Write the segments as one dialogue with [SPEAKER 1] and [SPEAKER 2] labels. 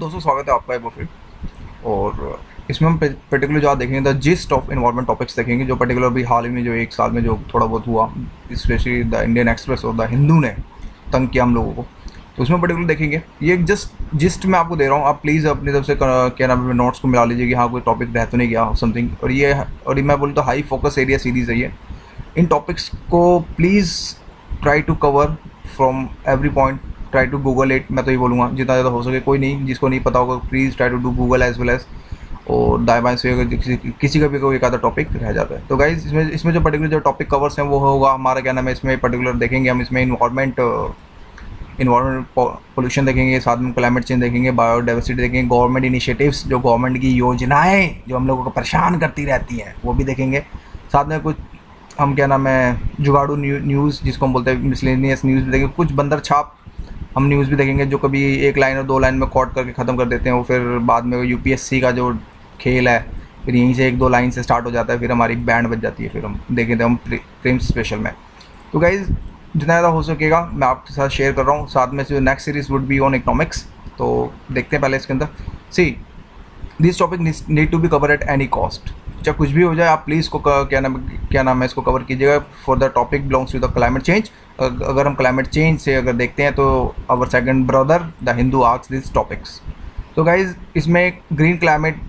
[SPEAKER 1] दोस्तों स्वागत है आपका एक बार फिर। और इसमें हम पर्टिकुलर जो आप देखेंगे the gist of environment topics देखेंगे, जो पर्टिकुलर अभी हाल ही में जो एक साल में जो थोड़ा बहुत हुआ, स्पेशली द इंडियन एक्सप्रेस और द हिंदू ने तंग किया हम लोगों को, तो उसमें पर्टिकुलर देखेंगे। ये एक जस्ट जिस्ट मैं आपको दे रहा हूँ, आप प्लीज़ अपनी तरफ से क्या नाम है नोट्स को मिला लीजिए कि हाँ कोई टॉपिक रह तो नहीं गया समथिंग। और ये मैं बोलूँ तो हाई फोकस एरिया सीरीज़ है ये। इन टॉपिक्स को please try to cover from every point, try to Google it. मैं तो ये बोलूँगा जितना ज़्यादा हो सके, कोई नहीं जिसको नहीं पता होगा please try to do Google as well as. और दाएं बाएं से अगर किसी का भी कोई एक आधा टॉपिक रह जाता है तो गाइज इसमें जो पर्टिकुलर जो टॉपिक कवर्स हैं वो होगा हमारा क्या नाम है, इसमें पर्टिकुलर देखेंगे हम। इसमें इन्वायरमेंट पोल्यूशन देखेंगे, साथ में क्लाइमेट चेंज देखेंगे, बायोडाइवर्सिटी देखेंगे, गवर्नमेंट इनिशिएटिव्स जो गवर्नमेंट की योजनाएं जो हम लोगों को परेशान करती रहती हैं वो भी देखेंगे। साथ में कुछ हम क्या नाम है जुगाड़ू न्यूज़ जिसको हम बोलते हैं मिसलेनियस न्यूज़ भी देखेंगे। कुछ बंदर छाप हम न्यूज़ भी देखेंगे जो कभी एक लाइन और दो लाइन में कोट करके ख़त्म कर देते हैं, वो फिर बाद में यूपीएससी का जो खेल है फिर यहीं से एक दो लाइन से स्टार्ट हो जाता है, फिर हमारी बैंड बज जाती है, फिर हम देखें थे हम प्रेम स्पेशल में। तो गाइज़ जितना ज़्यादा हो सकेगा मैं आपके साथ शेयर कर रहा हूँ। साथ में से next series would be on economics, तो देखते हैं पहले इसके अंदर। See this topic need to be cover at any cost, चाहे कुछ भी हो जाए आप प्लीज़ इसको क्या नाम है इसको कवर कीजिएगा। For the topic belongs to the climate change. अगर हम क्लाइमेट चेंज से अगर देखते हैं तो our second brother the Hindu asks this topics. तो गाइज इसमें ग्रीन क्लाइमेट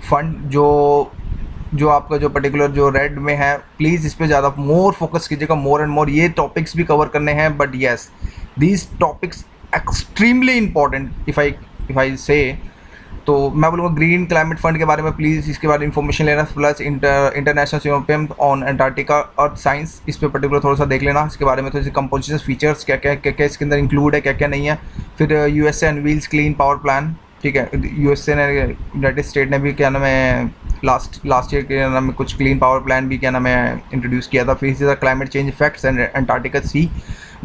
[SPEAKER 1] फंड जो आपका जो पर्टिकुलर जो रेड में है, प्लीज़ इस पर ज़्यादा मोर फोकस कीजिएगा, मोर एंड मोर। ये टॉपिक्स भी कवर करने हैं but yes these topics extremely important if I से। तो मैं बोलूँगा ग्रीन क्लाइमेट फंड के बारे में प्लीज़ इसके बारे में इन्फॉर्मेशन लेना, plus international symposium on Antarctica earth science इस पर पर्टिकुलर थोड़ा सा देख लेना इसके बारे में। तो कंपोजिशन फीचर्स क्या क्या इसके अंदर इंक्लूड है, क्या क्या नहीं है। फिर USA unveils clean power plan, ठीक है। यूएसए ने यूनाइटेड स्टेट ने भी क्या नाम है लास्ट ईयर के नाम में कुछ क्लीन पावर प्लान भी क्या नाम है इंट्रोड्यूस किया था। फिर इसी तरह climate change effects and Antarctica sea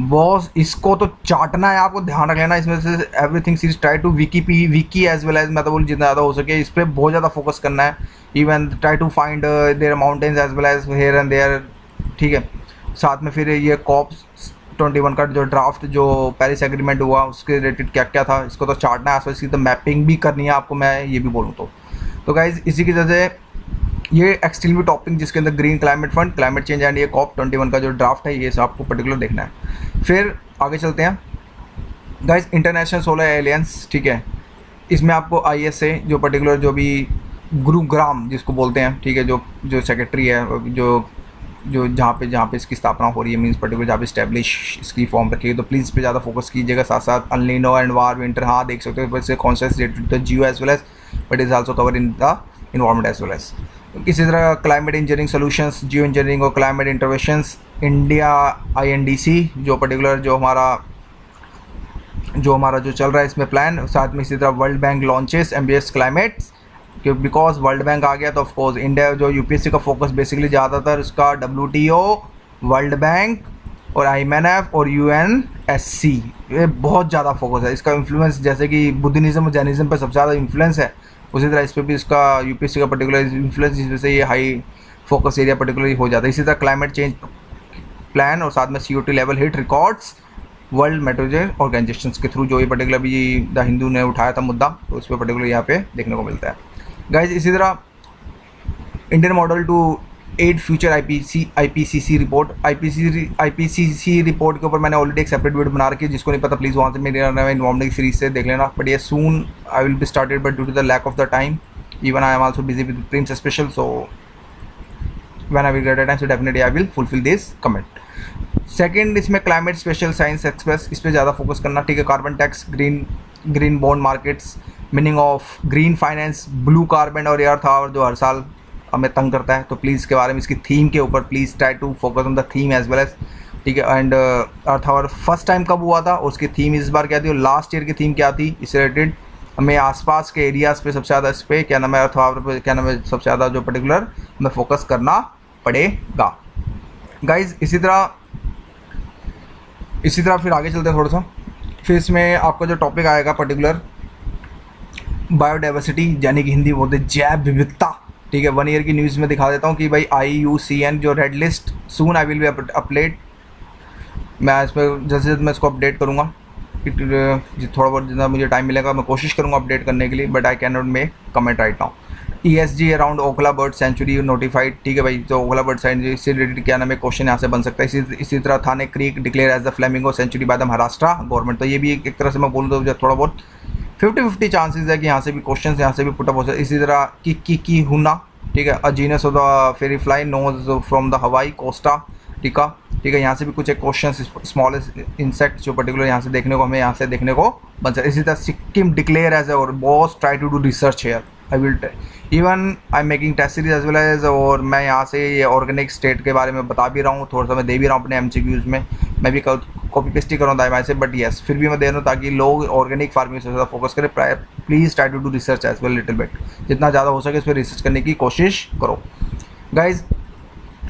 [SPEAKER 1] boss, इसको तो चाटना है, आपको ध्यान रख लेना इसमें से everything series try to wiki as well as. मैं तो बोलूँ जितना ज़्यादा हो सके इस पर बहुत ज़्यादा फोकस करना है। Even try to find there mountains as well as here and there, ठीक है। साथ में फिर ये COP21 का जो ड्राफ्ट जो पेरिस एग्रीमेंट हुआ उसके रिलेटेड क्या क्या था इसको तो चाटना है, इसकी तो मैपिंग भी करनी है आपको, मैं ये भी बोलूँ तो गाइज इसी की वजह से ये एक्सट्रीमली टॉपिक जिसके अंदर green climate fund, climate change and ये COP21 का जो ड्राफ्ट है ये सब आपको पर्टिकुलर देखना है। फिर आगे चलते हैं गाइज इंटरनेशनल सोलर एलियंस, ठीक है। इसमें आपको ISA जो पर्टिकुलर जो भी गुरुग्राम जिसको बोलते हैं, ठीक है, जो सेक्रेटरी है जो जहाँ पे इसकी स्थापना हो रही है, मीन्स पर्टिकुलर जहाँ पे स्टैब्लिश इसकी फॉर्म रखी है, तो प्लीज़ इस पर ज़्यादा फोकस कीजिएगा। साथ साथ अनलिनो एंड वार विंटर, हाँ देख सकते हो वैसे concept related to geo as well as but is also cover in the environment as well as. इसी तरह climate engineering solutions, geo engineering और क्लाइमेट इंटरवेंशंस, इंडिया INDC जो पर्टिकुलर जो हमारा जो चल रहा है इसमें प्लान। साथ में इसी तरह वर्ल्ड बैंक लॉन्चेस एम्बियस क्लाइमेट्स, कि बिकॉज वर्ल्ड बैंक आ गया तो ऑफकोर्स इंडिया जो UPSC का फोकस बेसिकली ज़्यादातर उसका WTO, वर्ल्ड बैंक और IMNF और UNSC, ये बहुत ज़्यादा फोकस है। इसका इन्फ्लुएंस जैसे कि बुद्धिज़्म और जैनिज़्म पर सबसे ज़्यादा इन्फ्लुएंस है, उसी तरह इस पर भी इसका UPSC का पर्टिकुलर इन्फ्लुएंस, जिस वजह से ये हाई फोकस एरिया पर्टिकुलरली हो जाता है। इसी तरह क्लाइमेट चेंज प्लान और साथ में CO2 level hit records world meteorological organisation के थ्रू, जो ये पर्टिकुलर भी द हिंदू ने उठाया था मुद्दा, तो उस पर पर्टिकुलर यहाँ पे देखने को मिलता है गाइज। इसी तरह Indian model to aid future IPCC report, IPCC report के ऊपर मैंने ऑलरेडी एक सेपरेट वीडियो बना रखी है, जिसको नहीं पता प्लीज़ वहाँ से मेरे इन्वॉल्वमेंट सीरीज से देख लेना। बट ये soon I will be started but due to the lack of the time, even I am also busy with prelims special, so when I will get a time so definitely I will fulfil this comment. Second इसमें climate special science express, इस पर ज़्यादा focus करना, ठीक है। Carbon tax, green bond markets, meaning of green finance, blue carbon और earth our जो हर साल हमें तंग करता है, तो प्लीज़ इसके बारे में इसकी थीम के ऊपर please try to focus on the theme as well as, ठीक है। And Earth Hour first time कब हुआ था और उसकी थीम इस बार क्या थी और लास्ट ईयर की थीम क्या थी, इससे रिलेटेड हमें आसपास के एरियाज़ पे सबसे ज़्यादा इस पर क्या नाम है अर्थ आवर पे क्या नाम है सबसे ज़्यादा जो पर्टिकुलर हमें फोकस करना पड़ेगा गाइज। इसी तरह फिर आगे चलते हैं थोड़ा सा। फिर इसमें आपका जो टॉपिक आएगा पर्टिकुलर बायोडाइवर्सिटी, यानी कि हिंदी बोलते जैव विविधता, ठीक है। 1 ईयर की न्यूज़ में दिखा देता हूँ कि भाई IUCN जो red list soon I will B update, मैं इस पर जैसे मैं इसको अपडेट करूँगा थोड़ा बहुत जितना मुझे टाइम मिलेगा मैं कोशिश करूँगा अपडेट करने के लिए, but I can not make comment right now. ESG around Okhla bird sanctuary notified, ठीक है भाई, तो ओखला बर्ड सेंचुरी इससे रिलेटेड क्या नाम है क्वेश्चन यहाँ से बन सकता है। इसी तरह Thane creek declare as the flamingo sanctuary by the Maharashtra government, तो ये भी एक तरह से मैं बोलूँ तो थोड़ा बहुत 50-50 चांसेस है कि यहाँ से भी क्वेश्चन यहाँ से भी पुटअप हो सकते। इसी तरह की हुना, ठीक है, a genus of the fairy fly knows from the Hawaii Costa, ठीक है, यहाँ से भी कुछ एक क्वेश्चन स्मॉलेस्ट इंसेक्ट जो पर्टिकुलर यहाँ से देखने को हमें यहाँ से देखने को बन सकता है। इसी तरह सिक्किम डिक्लेयर एज और boss try to do research here, I will even I am making test series as well as, और मैं यहाँ से ये ऑर्गेनिक स्टेट के बारे में बता भी रहा हूँ, थोड़ा सा मैं दे भी रहा हूँ अपने MCQs में, मैं भी कॉपी पेस्ट ही कर रहा हूँ से, बट येस फिर भी मैं दे रहा हूँ ताकि लोग ऑर्गेनिक फार्मिंग से ज़्यादा फोकस करें। Please try to do research as well little bit, जितना ज़्यादा हो सके इस पर रिसर्च करने की कोशिश करो गाइज।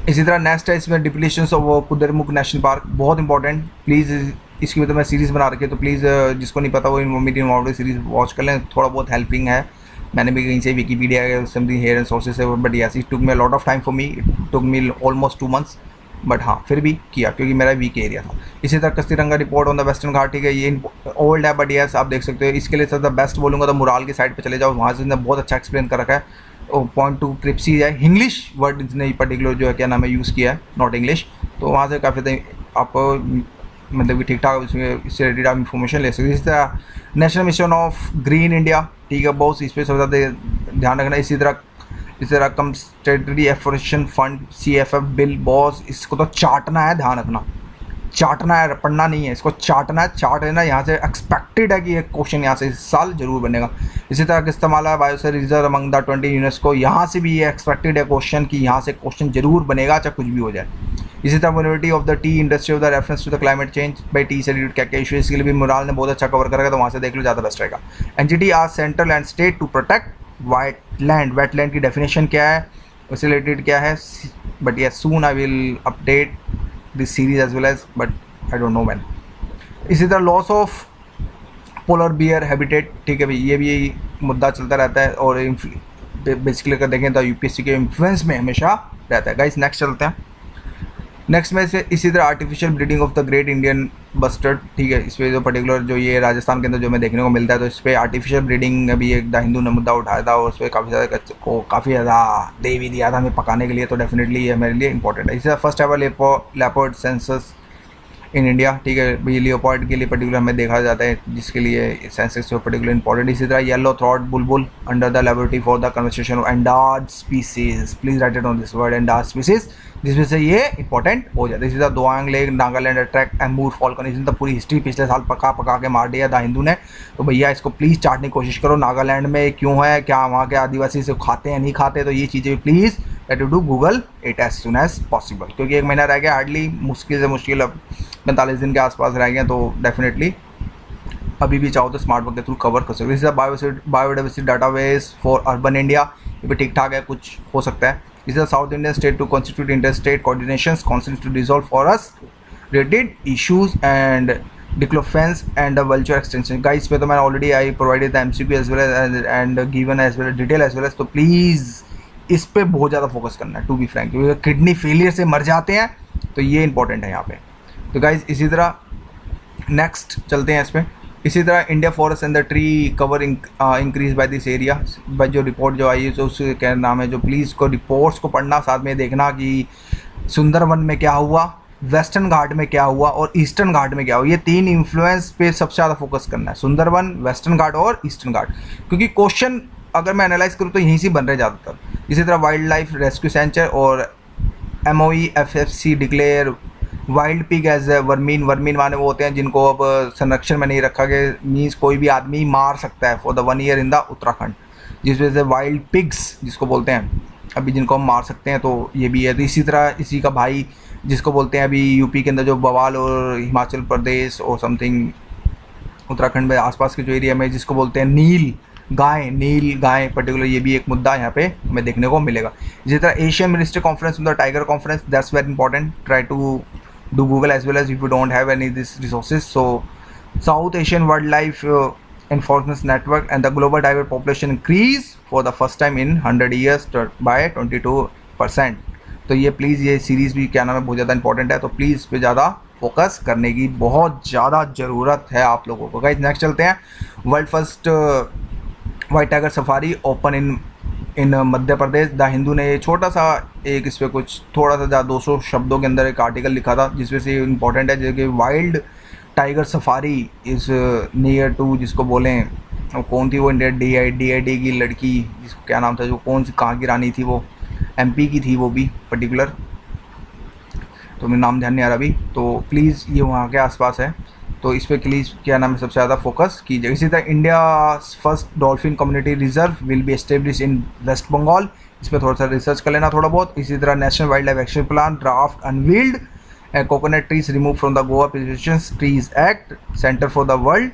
[SPEAKER 1] इसी तरह नेक्स्ट है इसमें डिप्लीशंस ऑफ कुद्रेमुख नेशनल पार्क, बहुत इंपॉर्टेंट, प्लीज़ इसकी मतलब मैं सीरीज़ बना रखी है, तो प्लीज़ जिसको नहीं पता वो मेरी इन्वॉल्व सीरीज़ वॉच कर लें, थोड़ा बहुत हेल्पिंग है। मैंने भी कहीं से Wikipedia something here and sources से, but yes it took me lot of time for me, it took me almost 2 months, but हाँ फिर भी किया क्योंकि मेरा वीक एरिया था। इसी तरह कस्तीरंगा रिपोर्ट ऑन द वेस्टर्न घाट, ठीक है, ये ओल्ड है बट यस आप देख सकते हो। इसके लिए सर बेस्ट बोलूँगा तो मुराल की साइड पे चले जाओ, वहाँ से इसने बहुत अच्छा एक्सप्लेन कर रखा है। पॉइंट टू क्रिप्सी है, इंग्लिश वर्ड इसने पर्टिकुलर जो है क्या नाम है यूज़ किया है, नॉट इंग्लिश, तो वहाँ से काफ़ी आपको मतलब कि ठीक ठाक इससे रिलेटेड आप इन्फॉर्मेशन ले सकते हैं। इसी तरह national mission of green India, ठीक है, बहुत इस पर सबसे ध्यान रखना। इसी तरह कंस्टेटरी एफोरेशन फंड CFF बिल, बॉस इसको तो चाटना है, ध्यान रखना, चाटना है, पढ़ना नहीं है, इसको चाटना है, चाट है ना, यहाँ से एक्सपेक्टेड है कि ये क्वेश्चन यहाँ से इस साल जरूर बनेगा। इसी तरह इस्तेमाल है biosphere reserve among the 20 UNESCO, यहाँ से भी ये एक्सपेक्टेड है क्वेश्चन कि यहाँ से क्वेश्चन जरूर बनेगा चाहे कुछ भी हो जाए। इसी तरह vulnerability of the tea industry of the reference to the climate change by tea से रिलेटेड क्या क्या इशू, इसके लिए भी मुराल ने बहुत अच्छा कवर करेगा, तो वहाँ से देख लो, ज़्यादा बेस्ट रहेगा। NGT are central and state to protect wetland की डेफिनेशन क्या है, उससे रिलेटेड क्या है, but yes soon I will update this series as well as, but I don't know when. इसी तरह loss of polar bear habitat, ठीक है भाई, ये भी मुद्दा चलता रहता है, और बेसिकली अगर देखें तो UPSC के इन्फ्लुएंस में हमेशा रहता है। गाइस नेक्स्ट चलते हैं। नेक्स्ट में से इसी तरह artificial breeding of the great Indian bustard, ठीक है, इस पर जो पर्टिकुलर जो ये राजस्थान के अंदर जो हमें देखने को मिलता है, तो इस पर आर्टिफिशियल ब्रीडिंग अभी एक द हिंदू ने मुद्दा उठाया था, और उस पर काफ़ी ज़्यादा दे भी दिया था हमें पकाने के लिए, तो डेफिनेटली ये मेरे लिए इंपॉर्टेंट है। इसी तरह first ever leopard census in India, ठीक है भाई, लियोपार्ड के लिए पर्टिकुलर हमें देखा जाता है, जिसके लिए सेंसस जो पर्टिकुलर इंपॉर्टेंट। इसी तरह yellow throat bulbul under the laboratory for the conversation of endangered species, please write it on this word endangered species, जिसमें से ये इंपॉर्टेंट हो जाता है। इसी तरह Doyang lake Nagaland attract Amur falcon, इसने तो पूरी हिस्ट्री पिछले साल पका के मार दिया द हिंदू ने, तो भैया इसको प्लीज़ चाटने की कोशिश करो, नागालैंड में क्यों है, क्या वहाँ के आदिवासी से खाते हैं नहीं खाते, तो ये चीज़ें please let you do Google it as soon as possible, क्योंकि 1 महीना रह गया हार्डली, मुश्किल से मुश्किल अब 45 दिन के आसपास रह गए, तो डेफिनेटली अभी भी चाहो तो स्मार्ट वर्क के थ्रू कवर कर सकते हो। Biodiversity database for urban India, ये भी ठीक ठाक है, कुछ हो सकता है। इस south Indian state to constitute inter state coordinations council to resolve for us related issues and diclofenac and vulture extension. Guys पे तो मैंने already I provided the MCQ as well and given as well detail as well as, तो please इस पे बहुत ज़्यादा focus करना है टू बी फ्रैंक, क्योंकि किडनी फेलियर से मर जाते हैं, तो ये इंपॉर्टेंट है यहाँ पे। तो गाइज इसी तरह नेक्स्ट चलते हैं इस पर। इसी तरह India forest and the tree cover increase by this area, by जो रिपोर्ट जो आई है तो उसका क्या नाम है, जो प्लीज़ को रिपोर्ट्स को पढ़ना, साथ में देखना कि सुंदरवन में क्या हुआ, वेस्टर्न घाट में क्या हुआ और ईस्टर्न घाट में क्या हुआ, ये 3 इन्फ्लुएंस पे सबसे ज़्यादा फोकस करना है, सुंदरवन, वेस्टर्न घाट और ईस्टर्न घाट, क्योंकि क्वेश्चन अगर मैं एनालाइज करूँ तो यहीं से बन रहे ज़्यादातर। इसी तरह वाइल्ड लाइफ रेस्क्यू सेंचर और MOE FFC declare wild pig as vermin माने वो होते हैं जिनको अब संरक्षण में नहीं रखा गया, मीन्स कोई भी आदमी मार सकता है for the 1 year in the Uttarakhand, जिस वजह से वाइल्ड पिग्स जिसको बोलते हैं अभी जिनको हम मार सकते हैं, तो ये भी है। तो इसी तरह इसी का भाई जिसको बोलते हैं अभी UP के अंदर जो बवाल और हिमाचल प्रदेश और समथिंग उत्तराखंड में आसपास के जो एरिया में जिसको बोलते हैं नील गाय पर्टिकुलर, ये भी एक मुद्दा यहाँ पे हमें देखने को मिलेगा। इसी तरह Asian minister conference the tiger conference, that's very important, try to do Google as well as if you don't have any of these resources. So South Asian Wildlife Enforcement Network and the global tiger population increase for the first time in 100 years by 22%. तो ये please ये series भी क्या नाम है बहुत ज़्यादा important है, तो प्लीज़ इस पर ज़्यादा फोकस करने की बहुत ज़्यादा ज़रूरत है आप लोगों को। गाइस नेक्स्ट चलते हैं। World first white tiger safari open in Madhya Pradesh. The Hindu ने ये छोटा सा एक इस पर कुछ थोड़ा सा ज़्यादा 200 शब्दों के अंदर एक आर्टिकल लिखा था जिसमें से इम्पोर्टेंट है, जैसे कि wild tiger safari is near to, जिसको बोलें वो कौन थी वो इंडिया डी की लड़की, जिसको क्या नाम था, जो कौन सी कहाँ की रानी थी, वो एमपी की थी वो भी पर्टिकुलर, तो मेरा नाम ध्यान नहीं आ रहा अभी। तो प्लीज़ ये वहाँ के आसपास है, तो इस पर प्लीज़ क्या नाम है सबसे ज़्यादा फोकस कीजिए। इसी तरह India first dolphin community reserve will be establish in West Bengal, इस पर थोड़ा सा रिसर्च कर लेना थोड़ा बहुत। इसी तरह national wild life action plan draft unveiled, coconut trees remove from the Goa preservation trees act, centre for the world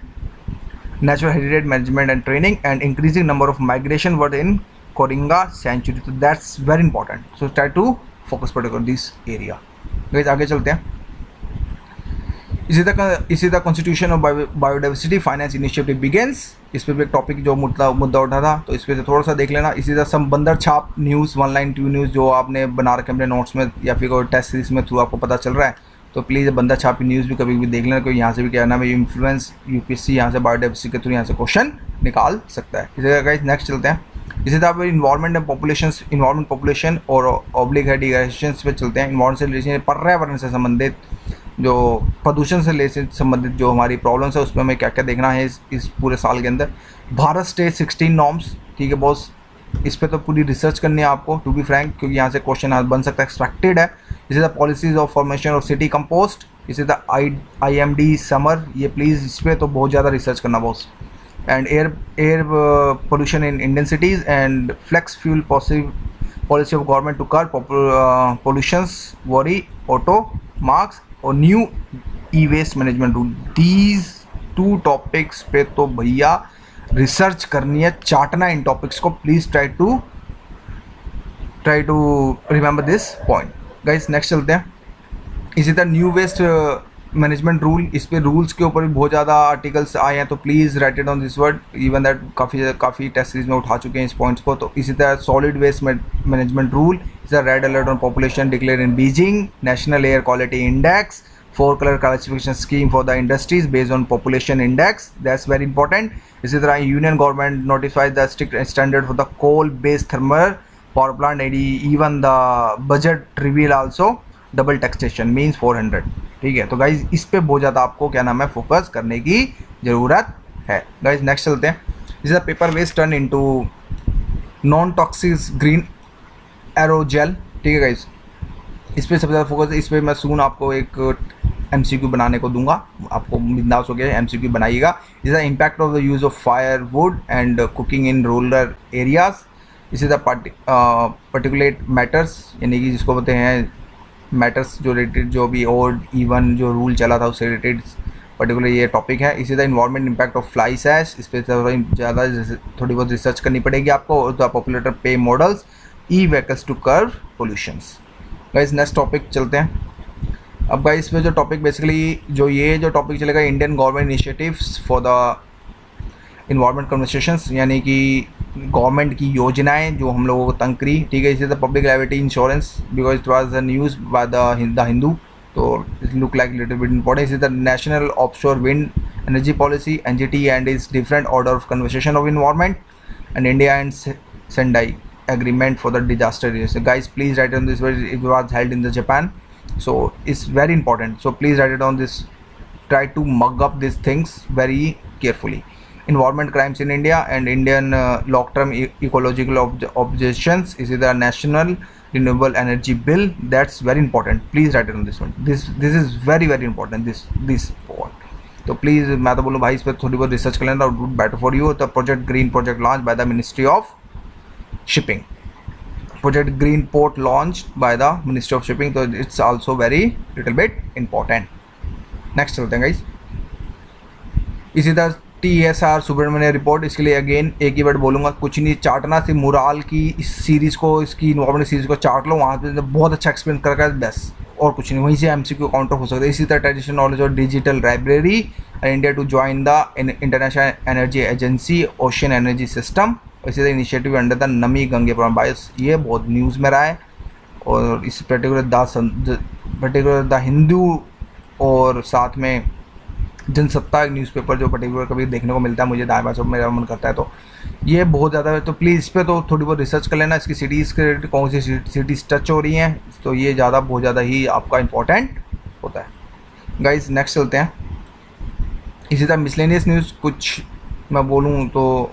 [SPEAKER 1] natural heritage management and training, and increasing number of migration bird in Koringa sanctuary. So that's very important, so try to focus particularly this area. guys आगे चलते हैं। इसी तरह constitution of biodiversity finance initiative begins, इस पर भी एक topic जो मुद्दा उठा था, तो इस पर से थोड़ा सा देख लेना। इसी तरह सम बंदर छाप न्यूज़ 1 लाइन 2 न्यूज़ जो आपने बना रखे अपने नोट्स में या फिर कोई टेस्ट सीरीज में थ्रू आपको पता चल रहा है, तो प्लीज़ बंदर छाप न्यूज़ भी कभी भी देख लेना, क्योंकि यहाँ से भी क्या नाम है इन्फ्लुएंस यूपीएससी यहाँ से बायोडाइवर्सिटी के थ्रू यहाँ से क्वेश्चन निकाल सकता है। इसी तरह गाइस नेक्स्ट चलते हैं। इसी तरह इन्वायरमेंट एंड पॉपुलेशन और ऑब्लिक है डिग्रेडेशन पे चलते हैं। इन्वायरमेंट से रिलेशन पर्यावरण से संबंधित जो प्रदूषण से संबंधित जो हमारी प्रॉब्लम्स है उसमें हमें क्या क्या देखना है इस पूरे साल के अंदर। भारत स्टेट 16 नॉर्म्स, ठीक है बॉस, इस पे तो पूरी रिसर्च करनी है आपको टू बी फ्रैंक, क्योंकि यहाँ से क्वेश्चन बन सकता है, एक्सपेक्टेड है। इसी तरह policies of formation of city compost, इसी तरह IMD समर, ये प्लीज़ इस पर तो बहुत ज़्यादा रिसर्च करना boss. And air pollution in Indian cities and flex fuel policy of government to curb pollutions worry auto marks और new e waste management rule. These 2 topics पे तो भैया रिसर्च करनी है, चाटना इन टॉपिक्स को। Please try to remember this point. Guys next चलते हैं। इसी तरह न्यू वेस्ट मैनेजमेंट रूल, इस पे रूल्स के ऊपर भी बहुत ज़्यादा आर्टिकल्स आए हैं, तो please write it on this word, even that काफ़ी टेस्ट सीरीज में उठा चुके हैं इस पॉइंट्स को। तो इसी तरह सॉलिड वेस्ट मैनेजमेंट रूल, इस तरह red alert on population declare in Beijing, national air quality index, 4 colour classification scheme for the industries based on population index, that's very important. इसी तरह union government notifies the strict standard for the coal based thermal power plant, even the budget reveal also double taxation means 400, ठीक है। तो guys इस पे बहुत ज़्यादा आपको क्या नाम है फोकस करने की ज़रूरत है। गाइज नेक्स्ट चलते हैं। इस paper waste turn into non toxic green aerogel, ठीक है गाइज, इस पर सबसे ज़्यादा फोकस है। इस पर मैं सून आपको एक MCQ बनाने को दूंगा, आपको बिंदास हो गया MCQ बनाइएगा। इस the impact of the use of fire would and cooking in rural areas, इसी द पर्टिकुलेट मैटर्स, यानी कि जिसको बोलते हैं मैटर्स जो रिलेटेड जो भी ओल्ड इवन जो रूल चला था उससे रिलेटेड पर्टिकुलर ये टॉपिक है। इसी तरह इन्वायरमेंट इम्पैक्ट ऑफ फ्लाई सैश, इस पर ज़्यादा थोड़ी बहुत रिसर्च करनी पड़ेगी आपको। The polluter pay models e vehicles to curb pollutions. Guys next topic चलते हैं। अब गाइस इसमें जो टॉपिक बेसिकली जो टॉपिक चलेगा Indian government initiatives for the environment conversations, यानी कि गवर्नमेंट की योजनाएं जो हम लोगों को तंग करी, ठीक है। इसी तरह public liability insurance because it was news by the Hindu, तो it look like little bit important. इसी तरह national offshore wind energy policy NGT and is different order of conversation of environment and India and Sendai agreement for the disaster risk. Guys please write on this, it was held in the Japan, so it's very important, so please write it on this, try to mug up these things very carefully. Environment crimes in India and Indian long term ecological objections, is the national renewable energy bill, that's very important, please write it on this one. This is very important, this point, तो please मैं तो बोलूँ भाई इस पर थोड़ी बहुत research कर लेना, would better for you. The project green project launch by the ministry of shipping, project green port launched by the ministry of shipping, so it's also very little bit important. next चलते हैं guys. इसी तरह TSR Subramanya report, इसके लिए again एक ही word बोलूँगा, कुछ नहीं चाटना, से मुराल की इस सीरीज़ को, इसकी इन्वॉल्वमेंट सीरीज़ को चाट लो, वहाँ पे बहुत अच्छा एक्सप्लेन करके बस, और कुछ नहीं, वहीं से MCQ काउंटर हो सकता है। इसी तरह ट्रेडिशनल नॉलेज और digital library, India to join the International Energy Agency ocean energy system, इसी तरह इनिशिएटिव अंडर द नमी गंगे प्रोग्राम, बायस ये बहुत न्यूज़ में रहा है। और इस पर्टिकुलर द हिंदू और साथ में जनसत्ता एक न्यूज़पेपर जो पर्टिकुलर कभी देखने को मिलता है, मुझे दाएं बाएं मेरा मन करता है, तो ये बहुत ज़्यादा है। तो प्लीज़ इस पर तो थोड़ी बहुत रिसर्च कर लेना, इसकी सिटीज़ के कौन सी सिटीज़ टच हो रही हैं, तो ये बहुत ज़्यादा ही आपका इंपॉर्टेंट होता है। गाइस नेक्स्ट चलते हैं। इसी तरह मिसलेनियस न्यूज़ कुछ मैं बोलूँ तो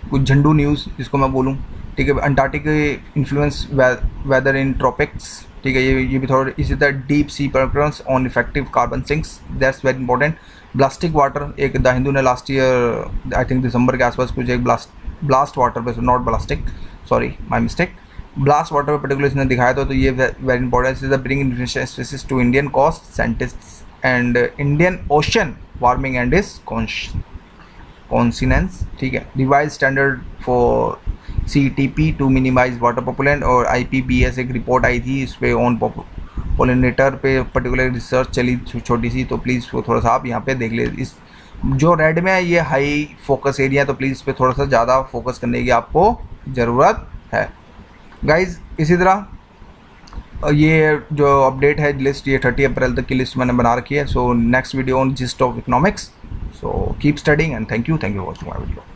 [SPEAKER 1] कुछ झंडू न्यूज़ जिसको मैं बोलूँ, ठीक है। Antarctic influence weather in tropics, ठीक है, ये भी थोड़ा। इसी तरह डीप सी प्रकरंस on effective carbon sinks, that's very important. Plastic water, एक द हिंदू ने last year I think December के आसपास कुछ एक ब्लास्ट वाटर पे, not plastic, sorry my mistake, ballast water पे पर्टिकुलर इसने दिखाया था, तो ये very important. Is the bring information species to Indian coast scientists and Indian ocean warming and is consequences, ठीक है। Revise standard for CTP to minimise water pollutant, और IPBES एक रिपोर्ट आई थी इस पर ऑन पोलिनेटर पे पर्टिकुलर रिसर्च चली छोटी सी, तो प्लीज़ वो थोड़ा सा आप यहाँ पे देख ले। इस जो रेड में है ये हाई फोकस एरिया है, तो प्लीज़ इस पर थोड़ा सा ज़्यादा फोकस करने की आपको ज़रूरत है गाइज। इसी तरह ये जो अपडेट है लिस्ट, ये 30 अप्रैल तक की लिस्ट मैंने बना रखी है। So next video on gist of economics, so keep studying and thank you for watching my video.